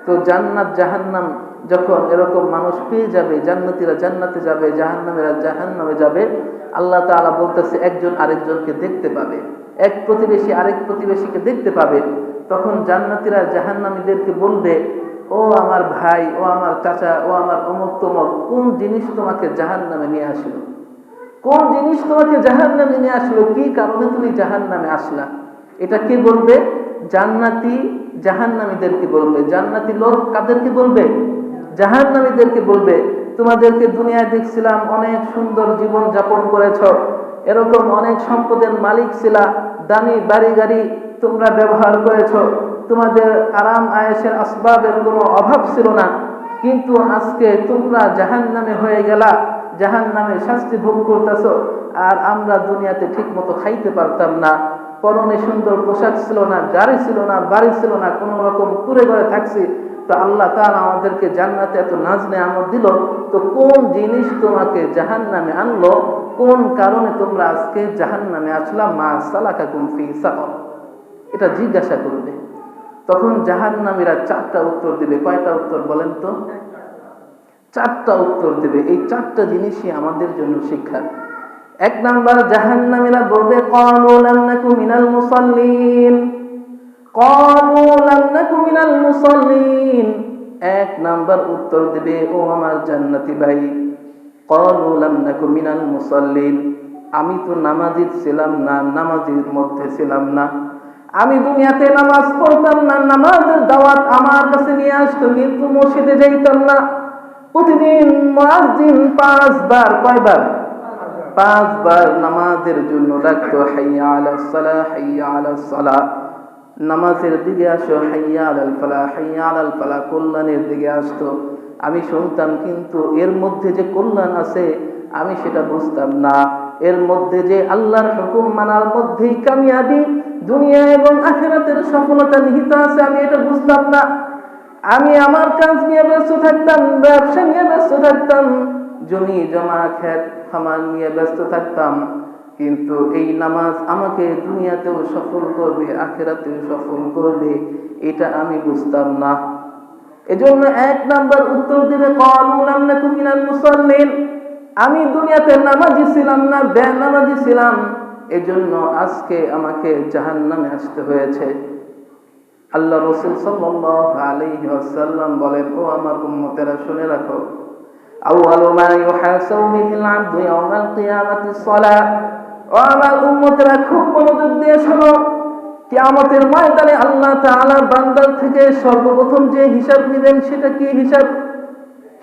তো জান্নাত জাহান্নাম যখন এরকম মানুষ পেয়ে যাবে, জান্নাতীরা জান্নাতে যাবে, জাহান্নামীরা জাহান্নামে যাবে, আল্লাহ তাআলা বলতেছে একজন আরেকজনকে দেখতে পাবে, এক প্রতিবেশী আরেক প্রতিবেশীকে দেখতে পাবে। তখন জান্নাতীরা জাহান্নামীদেরকে বলবে, ও আমার ভাই, ও আমার চাচা, ও আমার অমুক তমুক, কোন জিনিস তোমাকে জাহান্নামে নিয়ে আসলো? কোন জিনিস তোমাকে জাহান্নামে নিয়ে আসলো? কি কারণে তুমি জাহান্নামে আসলা? এটা কে বলবে? জান্নাতি জাহান্নামীদেরকে বলবে। জান্নাতি লোক কাদেরকে বলবে? জাহান্নামীদেরকে বলবে, তোমাদেরকে দুনিয়ায় দেখছিলাম অনেক সুন্দর জীবন যাপন করেছ, এরকম অনেক সম্পদের মালিক ছিলা, দামি বাড়ি গাড়ি তোমরা ব্যবহার করেছ, তোমাদের আরাম আয়েশের আসবাবের কোনো অভাব ছিল না, কিন্তু আজকে তোমরা জাহান্নামে হয়ে গেলা, জাহান্নামে শাস্তি ভোগ করতেছ। আর আমরা দুনিয়াতে ঠিক মতো খাইতে পারতাম না, পরনে সুন্দর পোশাক ছিল না, গাড়ি ছিল না, বাড়ি ছিল না, কোন রকম কুড়ে ঘরে থাকছি। তো আল্লাহ তাআলা আমাদেরকে জান্নাতে এত নাজ নেয়ামত দিল, তো কোন জিনিস তোমাকে জাহান্নামে আনলো? কোন কারণে তোমরা আজকে জাহান্নামে আসলা? মা সালাকাকুম ফি সাকর, এটা জিজ্ঞাসা করবে। তখন জাহান্নামীরা 4টা উত্তর দিবে। কয়টা উত্তর বলেন তো? 4টা উত্তর দিবে। এই 4টা জিনিসই আমাদের জন্য শিক্ষা। 1 নাম্বার, জাহান্নামীরা বলবে ক্বালু লাম নাকু মিনাল মুসাল্লিন, ক্বালু লাম নাকু মিনাল মুসাল্লিন। 1 নাম্বার উত্তর দিবে, ও আমার জান্নাতি ভাই, ক্বালু লাম নাকু মিনাল মুসাল্লিন, আমি তো নামাজি ছিলাম না, নামাজির মধ্যে ছিলাম না, আমি দুনিয়াতে নামাজ পড়তাম না, নামাজের দাওয়াত আমার কাছে নিয়ে আসতো, কিন্তু মসজিদে যাইতাম না। প্রতিদিন মুয়াজ্জিন 5 বার, কয়বার? 5 বার নামাজের জন্য ডাকতো, হাইয়া আলাস সালাহ, হাইয়া আলাস সালাহ, নামাজের দিকে আসো, হাইয়া আলাল ফালাহ, হাইয়া আলাল ফালাহ, কল্যাণের দিকে আসতো। আমি শুনতাম, কিন্তু এর মধ্যে যে কল্যাণ আছে আমি সেটা বুঝতাম না। এর মধ্যে যে আল্লাহর হুকুম মানার মধ্যেই কামিয়াবি, দুনিয়া এবং আখিরাতের সফলতা নিহিত আছে, আমি এটা বুঝতাম না। আমি আমার কাজ নিয়ে ব্যস্ত থাকতাম, ব্যবসা নিয়ে ব্যস্ত থাকতাম, জমি জমা ক্ষেত খামার নিয়ে ব্যস্ত থাকতাম, কিন্তু এই নামাজ আমাকে দুনিয়াতেও সফল করবে, আখিরাতেও সফল করবে, এটা আমি বুঝতাম না। এজন্য 1 নাম্বার উত্তর দিবে ক্বালু লাম নাকু মিনাল মুসাল্লিন, আমি দুনিয়াতে নামাজি ছিলাম না, বেনামাজি ছিলাম, এজন্য আজকে আমাকে জাহান্নামে আসতে হয়েছে। আল্লাহ রাসূল সাল্লাল্লাহু আলাইহি ওয়াসাল্লাম বলেন, ও আমার উম্মতেরা শুনে রাখো, আউয়ালু মা ইউহাসাবু বিহিল আবদু ইয়াওমাল কিয়ামাতিস সালাহ। ও আমার উম্মতেরা খুব মনোযোগ দিয়ে শোনো, কিয়ামতের ময়দানে আল্লাহ তাআলা বান্দার থেকে সর্বপ্রথম যে হিসাব নেবেন, সেটা কি হিসাব?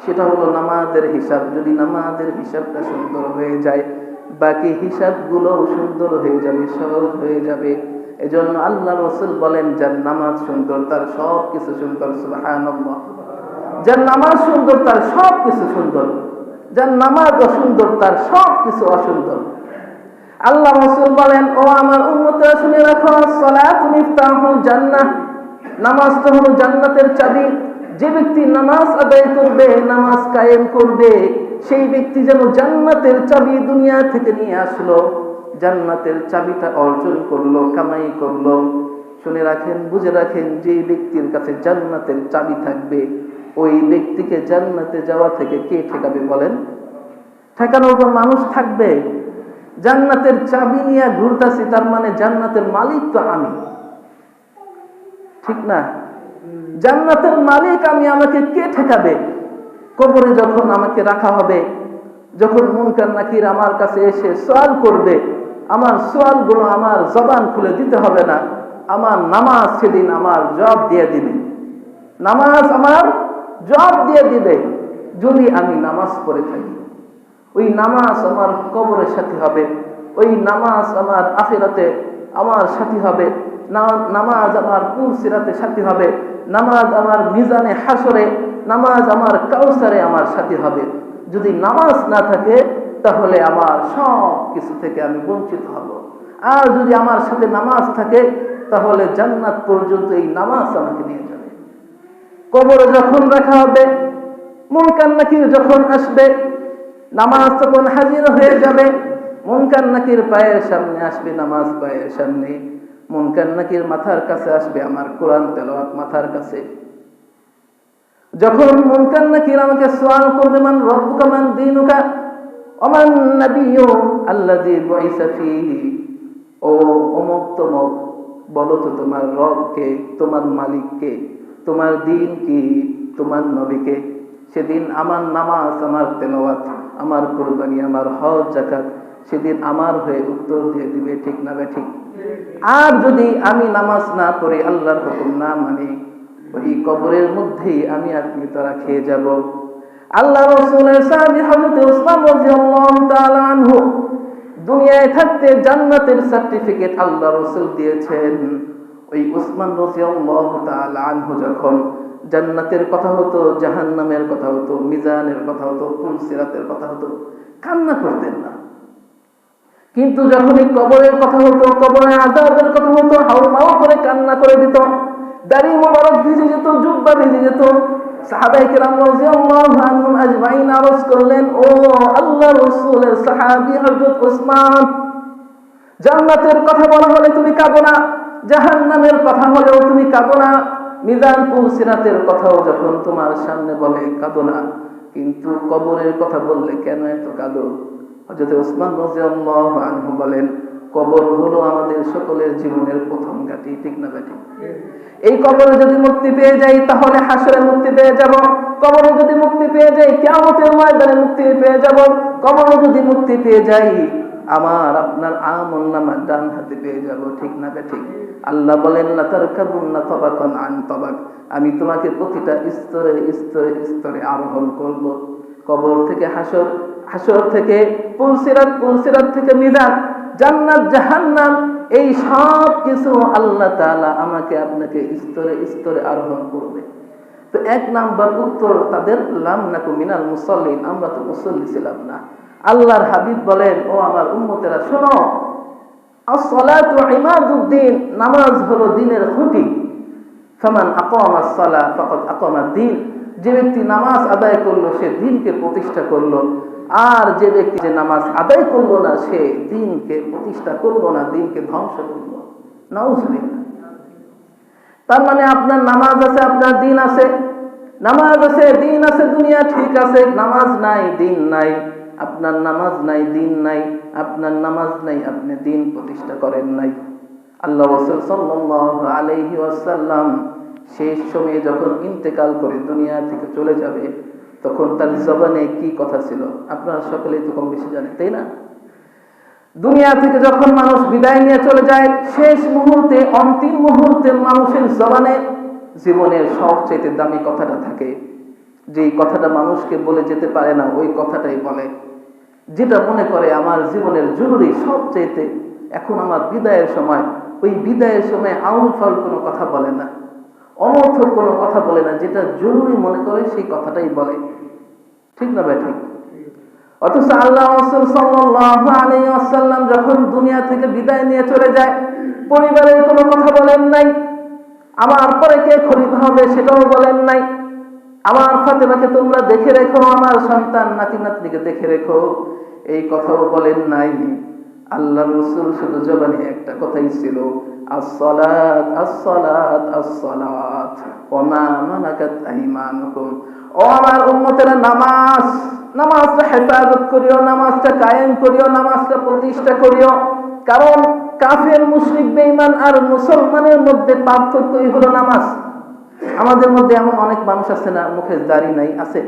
সেটা হলো নামাজের হিসাব। যদি নামাজের হিসাবটা সুন্দর হয়ে যায়, বাকি হিসাবগুলো সুন্দর হয়ে যাবে, সহজ হয়ে যাবে। এজন্য আল্লাহ রাসূল বলেন, যার নামাজ সুন্দর তার সব কিছু সুন্দর। সুবহানাল্লাহ। যার নামাজ সুন্দর তার সব কিছু সুন্দর, যার নামাজ অসুন্দর তার সব কিছু অসুন্দর। আল্লাহ রাসূল বলেন, ও আমার উম্মতরা শুনে রাখো, সালাতু মিফতাহুল জান্নাহ, নামাজ তো হলো জান্নাতের চাবি। যে ব্যক্তি নামাজ আদায় করবে, নামাজ কায়েম করবে, সেই ব্যক্তি যেন জান্নাতের চাবি দুনিয়া থেকে নিয়ে আসলো, জান্নাতের চাবিটা অর্জন করলো, কামাই করলো। শুনে রাখেন, বুঝে রাখেন, যে ব্যক্তির কাছে জান্নাতের চাবি থাকবে, ওই ব্যক্তিকে জান্নাতে যাওয়া থেকে কে ঠেকাবে বলেন? ঠেকানোর কোনো মানুষ থাকবে? জান্নাতের চাবি নিয়ে ঘুরতাছি, তার মানে জান্নাতের মালিক তো আমি, ঠিক না? জান্নাতের মালিক আমি, আমাকে কে ঠেকাবে? কবরে যখন আমাকে রাখা হবে, যখন মুনকার নাকির আমার কাছে এসে সওয়াল করবে, আমার সওয়ালগুলো আমার জবান খুলে দিতে হবে না, আমার নামাজ সেদিন আমার জবাব দিয়ে দিবে, নামাজ আমার জবাব দিয়ে দিবে। যদি আমি নামাজ পড়ে থাকি, ওই নামাজ আমার কবরের সাথী হবে, ওই নামাজ আমার আখিরাতে আমার সাথী হবে, নামাজ আমার পুরসিরাতে সাথী হবে, নামাজ আমার মিজানে হাসরে, নামাজ আমার কাউসারে আমার সাথী হবে। যদি নামাজ না থাকে, তাহলে আমার সব কিছু থেকে আমি বঞ্চিত হব। আর যদি আমার সাথে নামাজ থাকে, তাহলে জান্নাত পর্যন্ত এই নামাজ আমাকে নিয়ে যাবে। কবরে যখন রাখা হবে, মুনকার নাকির যখন আসবে, নামাজ তখন হাজির হয়ে যাবে। মুনকার নাকির পায়ের সামনে আসবে নামাজ, পায়ের সামনে। মুনকার নাকির মাথার কাছে আসবে আমার কোরআন তেলাওয়াত মাথার কাছে। যখন মুনকার নাকির আমাকে সওয়াল করবে, মান রব্বুকা মান দীনুকা ওমান নাবিয়্যু আল্লাযী বুইসা ফীহি, ও অমুক তমুক, বলো তো তোমার রব কে, তোমার মালিক কে, তোমার দ্বীন কি, তোমার নবী কে। সেদিন আমার নামাজ, আমার তেলাওয়াত, আমার কুরবানি, আমার হজ যাকাত সেদিন আমার হয়ে উত্তর দিয়ে দিবে, ঠিক না ঠিক? আর যদি আমি নামাজ না পড়ি, আল্লাহর হুকুম না মানি, ওই কবরের মধ্যেই আমি আপনি তারা খেয়ে যাব। আল্লাহ রাসূলের সাহাবী হযরত উসমান রাদিয়াল্লাহু তাআলা আনহু দুনিয়ায় থাকতে জান্নাতের সার্টিফিকেট আল্লাহ রাসূল দিয়েছেন। ওই উসমান রাদিয়াল্লাহু তাআলা আনহু যখন জান্নাতের কথা হতো, জাহান্নামের কথা হতো, মিজানের কথা হতো, পুলসিরাতের কথা হতো, কান্না করতেন না। কিন্তু যখনই কবরের কথা হতো, কবরের আযাবের কথা হতো, হাউমাউ করে কান্না করে দিত, দাড়ি মোবারক ভিজে যেত, জুব্বা ভিজে যেত। সাহাবায়ে কেরাম রাদিয়াল্লাহু আনহুম আজমাইন আরজ করলেন, ও আল্লাহর রাসূলের সাহাবী হযরত উসমান, জান্নাতের কথা বলা হলে তুমি কাঁদো না, জাহান্নামের কথা হলেও তুমি কাঁদো না, মিজান পুলসিরাতের কথাও যখন তোমার সামনে বলে কাঁদো না, কিন্তু কবরের কথা বললে কেন এত কাঁদো? হযরত উসমান রাদিয়াল্লাহু আনহু বলেন, কবর হলো আমাদের সকলের জীবনের প্রথম ঘাঁটি, ঠিক না ঠিক? এই কবরে যদি মুক্তি পেয়ে যাই তাহলে হাসরে মুক্তি পেয়ে যাব, কবরে যদি মুক্তি পেয়ে যাই কিয়ামতের ময়দানে মুক্তি পেয়ে যাব, কবরে যদি মুক্তি পেয়ে যাই আমার আপনার আমলনামা ডান হাতে পেয়ে যাব, ঠিক না ঠিক? আল্লাহ বলেন, লা তারকাবুন্না তাবাকান আন তাবাক, আমি তোমাকে প্রতিটা স্তরে স্তরে স্তরে আরোহণ করব। কবর থেকে হাসর, হাসর থেকে পুলসিরাত, পুলসিরাত থেকে মিজান, জান্নাত জাহান্নাম, এই সব কিছু আল্লাহ তাআলা আমাকে আপনাকে স্তরে স্তরে আরোহণ করবে। তো এক নাম্বার উত্তর তাদের, লাম নাকু মিনাল মুসাল্লিন, আমরা তো মুসল্লি ছিলাম না। আল্লাহর হাবিব বলেন, ও আমার উম্মতেরা শোনো, আস-সালাতু ইমাদুদ্দিন, নামাজ হলো দ্বীনের খুঁটি। ফামান আকামাস সালাহ ফাকাদ আকামাদ-দ্বীন, যে ব্যক্তি নামাজ আদায় করলো সে দ্বীনকে প্রতিষ্ঠা করলো, আর যে ব্যক্তি যে নামাজ আদায় করলো না সে দ্বীনকে প্রতিষ্ঠা করলো না, দ্বীনকে ধ্বংস করলো। নাউজুবিল্লাহ। তার মানে আপনার নামাজ আছে, আপনার দ্বীন আছে, নামাজ আছে, দ্বীন আছে, দুনিয়া ঠিক আছে, নামাজ নাই, দ্বীন নাই। আপনার নামাজ নাই, দ্বীন নাই, আপনার নামাজ নাই, আপনি দ্বীন প্রতিষ্ঠা করেন নাই। আল্লাহ রাসূল সাল্লাল্লাহু আলাইহি ওয়াসাল্লাম শেষ সময়ে যখন ইন্তেকাল করে দুনিয়া থেকে চলে যাবে, তখন তার জবানে কি কথা ছিল আপনারা সকলেই তো কম বেশি জানেন, তাই না? দুনিয়া থেকে যখন মানুষ বিদায় নিয়ে চলে যায়, শেষ মুহূর্তে, অন্তিম মুহূর্তে মানুষের জবানে জীবনের সবচেয়ে দামি কথাটা থাকে, যেই কথাটা মানুষকে বলে যেতে পারে না, ওই কথাটাই বলে। যেটা মনে করে আমার জীবনের জরুরি, সবচেয়ে এখন আমার বিদায়ের সময়, ওই বিদায়ের সময় আউল ফাউল কোনো কথা বলে না, অনর্থক কোনো কথা বলে না, যেটা জরুরি মনে করে সেই কথাটাই বলে, ঠিক না ভাই ঠিক? অথচ আল্লাহ রাসূল সাল্লাল্লাহু আলাইহি ওয়াসাল্লাম যখন দুনিয়া থেকে বিদায় নিয়ে চলে যায়, পরিবারের কোনো কথা বলেন নাই, আমার পরে কে খলিফা হবে সেটাও বলেন নাই, আমার ফাতেমাকে তোমরা দেখে রেখো, আমার সন্তান নাতি নাতনিকে দেখে রেখো, এই কথাও বলেন নাই। আল্লাহ রাসূল শুধু জবানে একটা কথাই ছিল, as-salat as-salat as-salat ওয়া মা মালাকাত আইমানুকুম, ও আমার উম্মতেরা নামাজ, নামাজটা হেফাজত করিও, নামাজটা কায়েম করিও, নামাজটা প্রতিষ্ঠা করিও। কারণ কাফের, মুশরিক, বেঈমান আর মুসলমানের মধ্যে পার্থক্যই হলো নামাজ। আমাদের মধ্যে এমন অনেক মানুষ আছে না, মুখে দাড়ি নাই, আছে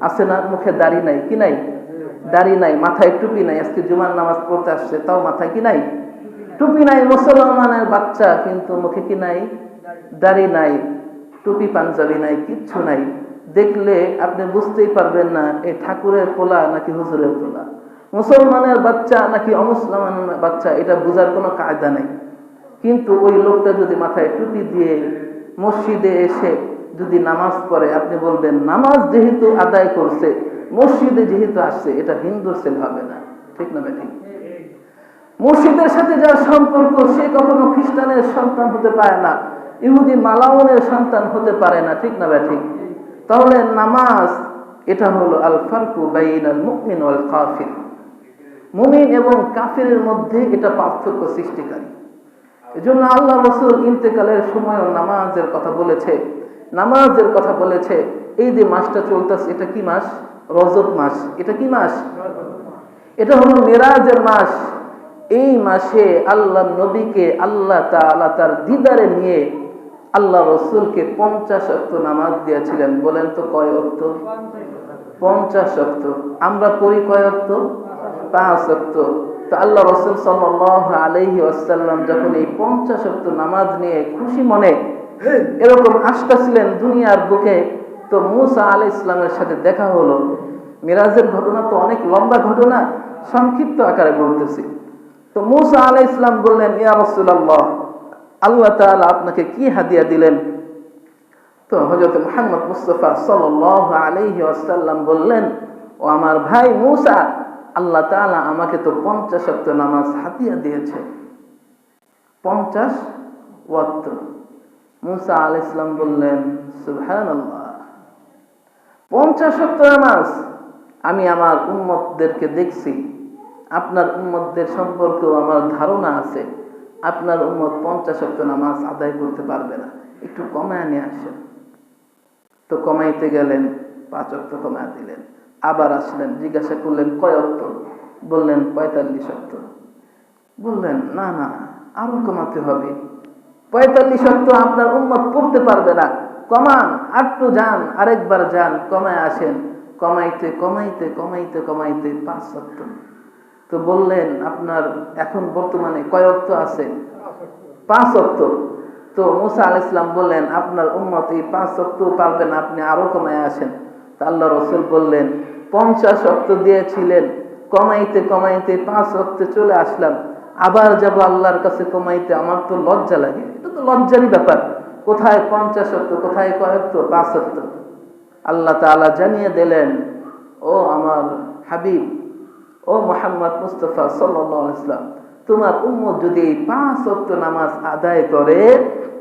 আছে না? মুখে দাড়ি নাই, কি নাই? দাড়ি নাই, মাথায় টুপি নাই, আজকে জুমার নামাজ পড়তে আসছে তাও মাথায় কি নাই? টুপি নাই। মুসলমানের বাচ্চা কিন্তু মুখে কি নাই? দাড়ি নাই, টুপি পাঞ্জাবি নাই, কিচ্ছু নাই। দেখলে আপনি বুঝতেই পারবেন না এই ঠাকুরের পোলা নাকি হুজুরের পোলা, মুসলমানের বাচ্চা নাকি অমুসলমানের বাচ্চা, এটা বোঝার কোনো কায়দা নেই। কিন্তু ওই লোকটা যদি মাথায় টুপি দিয়ে মসজিদে এসে যদি নামাজ পড়ে, আপনি বলবেন নামাজ যেহেতু আদায় করছে, মসজিদে যেহেতু আসছে, এটা হিন্দুর ছেলে হবে না, ঠিক না ভাই ঠিক? মসজিদের সাথে যার সম্পর্ক সে কখনো খ্রিস্টানের সন্তান হতে পারে না, ইহুদি মালাউনের সন্তান হতে পারে না, ঠিক না ভাই ঠিক? তাহলে নামাজ এটা হলো আল ফারকু বাইনাল মুমিন ওয়াল কাফির, মুমিন এবং কাফিরের মধ্যে এটা পার্থক্য সৃষ্টিকারী। এজন্য আল্লাহ রাসূল ইন্তেকালের সময় নামাজের কথা বলেছে, নামাজের কথা বলেছে। এই যে মাসটা চলতেছে, এটা কি মাস? রজব মাস। এটা কি মাস? এটা হলো মেরাজের মাস। এই মাসে আল্লাহ নবীকে আল্লাহ তাআলা তার দিদারে নিয়ে আল্লাহ রসুলকে 50 ওয়াক্ত নামাজ দিয়েছিলেন। বলেন তো কয় ওয়াক্ত? 50 ওয়াক্ত। আমরা পড়ি কয় ওয়াক্ত? 5 ওয়াক্ত। তো আল্লাহ রসুল সাল্লাল্লাহু আলাইহি ওয়াসাল্লাম যখন এই 50 ওয়াক্ত নামাজ নিয়ে খুশি মনে এরকম আসতেছিলেন দুনিয়ার বুকে, তো মুসা আলাইহিস সালামের সাথে দেখা হলো। মিরাজের ঘটনা তো অনেক লম্বা ঘটনা, সংক্ষিপ্ত আকারে বলতেছি। তো মুসা আলাইহিস সালাম বললেন, ইয়া রাসূলুল্লাহ, আল্লাহ তাআলা আপনাকে কি হাদিয়া দিলেন? তো হযরত মুহাম্মদ মুস্তাফা সাল্লাল্লাহু আলাইহি ওয়াসাল্লাম বললেন, ও আমার ভাই মুসা, আল্লাহ তাআলা আমাকে তো 50 ওয়াক্ত নামাজ হাদিয়া দিয়েছে। 50 ওয়াক্ত। মুসা আলাইহিস সালাম বললেন, সুবহানাল্লাহ, 50 ওয়াক্ত নামাজ? আমি আমার উম্মতদেরকে দেখছি, আপনার উম্মতদের সম্পর্কেও আমার ধারণা আছে, আপনার উম্মত 50 ওয়াক্ত নামাজ আদায় করতে পারবে না, একটু কমায় নিয়ে আসেন। তো কমাইতে গেলেন, 5 ওয়াক্ত কমায় দিলেন। আবার আসলেন, জিজ্ঞাসা করলেন কয় ওয়াক্ত? বললেন 45 ওয়াক্ত। বললেন না না, আরো কমাতে হবে, 45 ওয়াক্ত আপনার উম্মত পড়তে পারবে না, কমান, একটু যান, আরেকবার যান, কমায় আসেন। কমাইতে কমাইতে কমাইতে কমাইতে 5 ওয়াক্ত। তো বললেন আপনার এখন বর্তমানে কয় ওয়াক্ত আছে? 5 ওয়াক্ত। তো মুসা আলাইহিস সালাম বললেন, আপনার উম্মত এই 5 ওয়াক্ত পারবেন, আপনি আরো কমায় আসেন। তা আল্লাহ রাসূল বললেন, 50 ওয়াক্ত দিয়েছিলেন, কমাইতে কমাইতে 5 ওয়াক্তে চলে আসলাম, আবার যাব আল্লাহর কাছে কমাইতে, আমার তো লজ্জা লাগে। এটা তো লজ্জারই ব্যাপার, কোথায় 50 ওয়াক্ত, কোথায় কয় ওয়াক্ত? 5 ওয়াক্ত। আল্লাহ তাআলা জানিয়ে দিলেন, ও আমার হাবিব, ও মুহাম্মদ মুস্তাফা সাল্লাল্লাহু আলাইহি ওয়াসাল্লাম, তোমার উম্মত যদি এই 5 ওয়াক্ত নামাজ আদায় করে,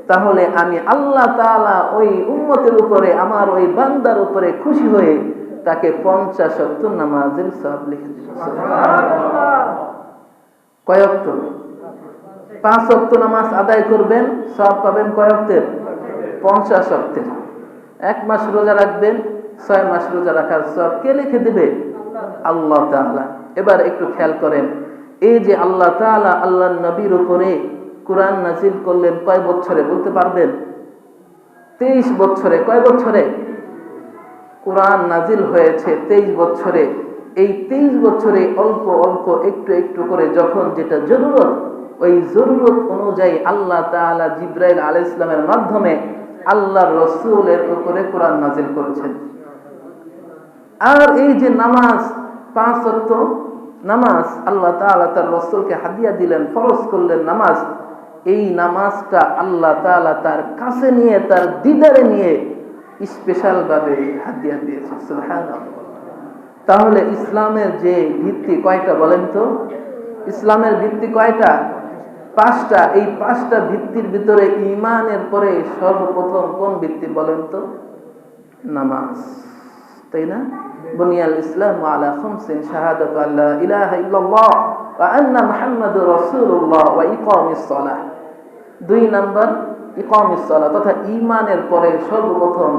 তাহলে আমি আল্লাহ তাআলা ওই উম্মতের উপরে, আমার ওই বান্দার উপরে খুশি হয়ে তাকে 50 ওয়াক্ত নামাজের সওয়াব লিখে দেব। সুবহানাল্লাহ। কয় ওয়াক্ত? 5 ওয়াক্ত নামাজ আদায় করবেন, সওয়াব পাবেন কয় ওয়াক্তের? 50 ওয়াক্তের। 1 মাস রোজা রাখবেন, 6 মাস রোজা রাখার সওয়াব কে লিখে দিবে? আল্লাহ তাআলা। এবার একটু খেয়াল করেন, এই যে আল্লাহ তাআলা আল্লাহর নবীর উপরে কুরআন নাযিল করলেন কয় বছরে বলতে পারবেন? 23 বছরে। কয় বছরে কুরআন নাযিল হয়েছে? 23 বছরে। এই 23 বছরে অল্প অল্প একটু একটু করে যখন যেটা জরুরত, ওই জরুরত অনুযায়ী আল্লাহ তাআলা জিবরাইল আলাইহিস সালামের মাধ্যমে আল্লাহর রাসূলের উপরে কুরআন নাযিল করেছেন। আর এই যে নামাজ, 5 ওয়াক্ত নামাজ আল্লাহ তাআলা তার রাসূলকে হাদিয়া দিলেন, ফরজ করলেন নামাজ। এই নামাজটা আল্লাহ তাআলা তার কাছে নিয়ে, তার দিদারে নিয়ে স্পেশাল ভাবে হাদিয়া দিয়েছে। সুবহানাল্লাহ। তাহলে ইসলামের যে ভিত্তি কয়টা বলেন তো? ইসলামের ভিত্তি কয়টা? 5টা। এই 5টা ভিত্তির ভিতরে ঈমানের পরে সর্বপ্রথম কোন ভিত্তি বলেন তো? নামাজ, তাই না? বুনিয়াল ইসলামু আলা 5 শাহাদাতু আল্লা ইলাহা ইল্লাল্লাহ ওয়া আন্না মুহাম্মাদুর রাসূলুল্লাহ ওয়া ইকামিস সালাহ। 2 নাম্বার ইকামিস সালাহ, তথা ঈমানের পরে সর্বপ্রথম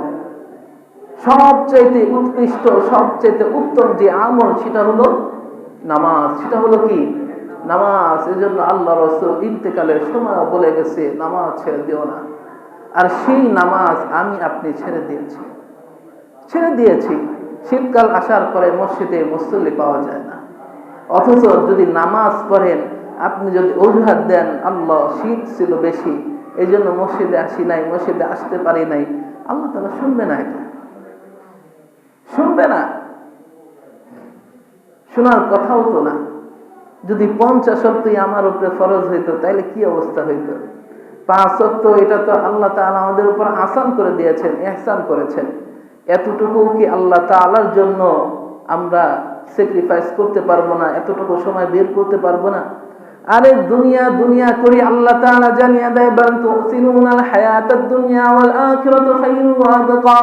সবচেয়ে উৎকৃষ্ট, সবচেয়ে উত্তম যে আমল, সেটা হলো নামাজ। সেটা হলো কি? নামাজ। এজন্য আল্লাহ রাসূল ইন্তেকালের সময় বলে গেছে, নামাজ ছেড়ে দিও না। আর সেই নামাজ আমি আপনি ছেড়ে দিয়েছি। শীতকাল আসার পরে মসজিদে মুসল্লি পাওয়া যায় না, অথচ যদি নামাজ পড়েন, আপনি যদি অজুহাত দেন, আল্লাহ শীত ছিল বেশি, এই জন্য মসজিদে আসি নাই, মসজিদে আসতে পারি নাই, আল্লাহ তাআলা শুনবে না। এটা শুনবে না, শোনার কথাও তো না। যদি 50 ওয়াক্তই আমার উপরে ফরজ হইতো, তাহলে কি অবস্থা হইতো? 5 ওয়াক্ত এটা তো আল্লাহ তাআলা আমাদের উপর আসান করে দিয়েছেন, ইহসান করেছেন। এতটুকু কি আল্লাহ তাআলার জন্য আমরা স্যাক্রিফাইস করতে পারবো না? এতটুকু সময় বের করতে পারবো না? আরে দুনিয়া দুনিয়া করি আল্লাহ তাআলা জানিয়ে দেয়, বাল তুসিনুনাল হায়াতাদ দুনিয়া ওয়াল আখিরাতু খায়রুন ওয়া আবকা।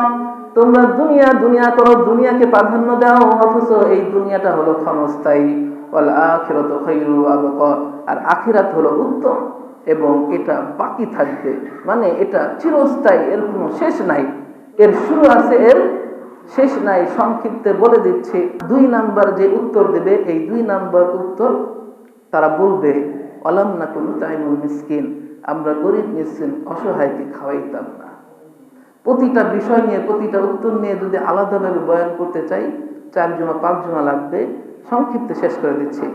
তোমরা দুনিয়া দুনিয়া করো, দুনিয়াকে প্রাধান্য দাও, অথচ এই দুনিয়াটা হলো ক্ষণস্থায়ী। ওয়াল আখিরাতু খায়রুন ওয়া আবকা, আর আখিরাত হলো উত্তম। এবং এটা বাকি থাকবে, মানে এটা চিরস্থায়ী, এর কোনো শেষ নাই, এর শুরু আছে এর শেষ নাই। সংক্ষিপ্তে বলে দিচ্ছি, 2 নাম্বার যে উত্তর দেবে, এই 2 নাম্বার উত্তর তারা বলবে অলাম নাকুল তাইমুল মিসকিন, আমরা গরিব মিসকিন অসহায়কে খাওয়াইতাম না। প্রতিটা বিষয় নিয়ে, প্রতিটা উত্তর নিয়ে যদি আলাদাভাবে বয়ান করতে চাই 4 জমা 5 জমা লাগবে, সংক্ষিপ্তে শেষ করে দিচ্ছি।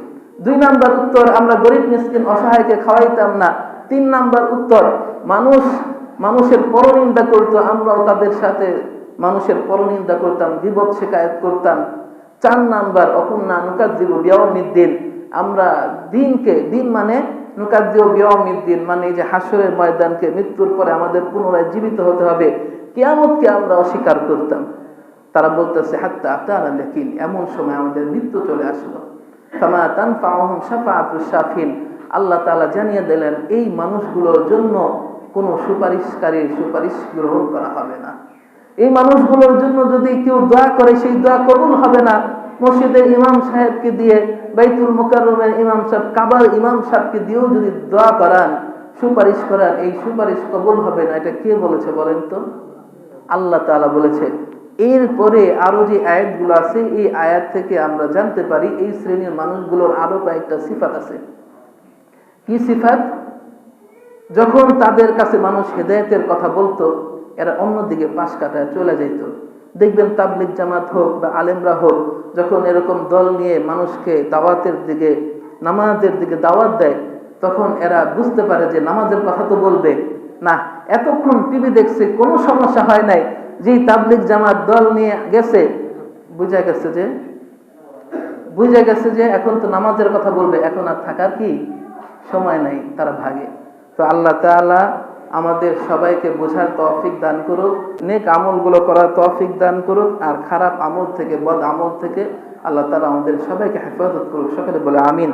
2 নাম্বার উত্তর, আমরা গরিব মিসকিন অসহায়কে খাওয়াইতাম না। 3 নাম্বার উত্তর, মানুষের পরনিন্দা করতো, আমরাও তাদের সাথে মানুষের পরনিন্দা করতাম, গীবত শিকায়াত করতাম। 4 নাম্বার, অকুন্না নুকাজ্জিবু বিয়াউমিদ্দিন, আমরা দিন মানে নুকাজ্জিবু বিয়াউমিদ্দিন, মানে এই যে হাসরের ময়দানকে, মৃত্যুর পরে আমাদের পুনরায় জীবিত হতে হবে, কিয়ামতকে আমরা অস্বীকার করতাম। তারা বলতেছে হাত্তা আতানাল ইয়াকিন, এমন সময় আমাদের মৃত্যু চলে আসলো। ফামা তানফাউহুম শাফাআতুশ শাফিন, আল্লাহ তাআলা জানিয়ে দিলেন এই মানুষগুলোর জন্য কোনো সুপারিশকারীর সুপারিশ গ্রহণ করা হবে না। এই মানুষগুলোর জন্য যদি কেউ দোয়া করে, সেই দোয়া কবুল হবে না। মসজিদের ইমাম সাহেবকে দিয়ে, বাইতুল মুকাররমের ইমাম সাহেব, কাবার ইমাম সাহেবকে দিয়েও যদি দোয়া করান, সুপারিশ করান, এই সুপারিশ কবুল হবে না। এটা কে বলেছে বলেন তো? আল্লাহ তাআলা বলেছে। এরপরে আরো যে আয়াতগুলো আছে, এই আয়াত থেকে আমরা জানতে পারি এই শ্রেণীর মানুষগুলোর আরো কয়েকটা সিফাত আছে। কি সিফাত? যখন তাদের কাছে মানুষ হেদায়েতের কথা বলতো, এরা অন্যদিকে পাশ কাটায় চলে যেত। দেখবেন তাবলিগ জামাত হোক বা আলেমরা হোক, যখন এরকম দল নিয়ে মানুষকে দাওয়াতের দিকে, নামাজের দিকে দাওয়াত দেয়, তখন এরা বুঝতে পারে যে নামাজের কথা তো বলবে না, এতক্ষণ টিভি দেখছে, কোনো সমস্যা হয় নাই, যেই তাবলিগ জামাত দল নিয়ে গেছে, বুঝা গেছে যে এখন তো নামাজের কথা বলবে, এখন আর থাকার কি সময় নাই, তারা ভাগে। তো আল্লাহ তাআলা আমাদের সবাইকে বোঝার তৌফিক দান করুক, নেক আমলগুলো করার তৌফিক দান করুক, আর খারাপ আমল থেকে, বদ আমল থেকে আল্লাহ তাআলা আমাদের সবাইকে হেফাজত করুক। সকলে বলে আমিন।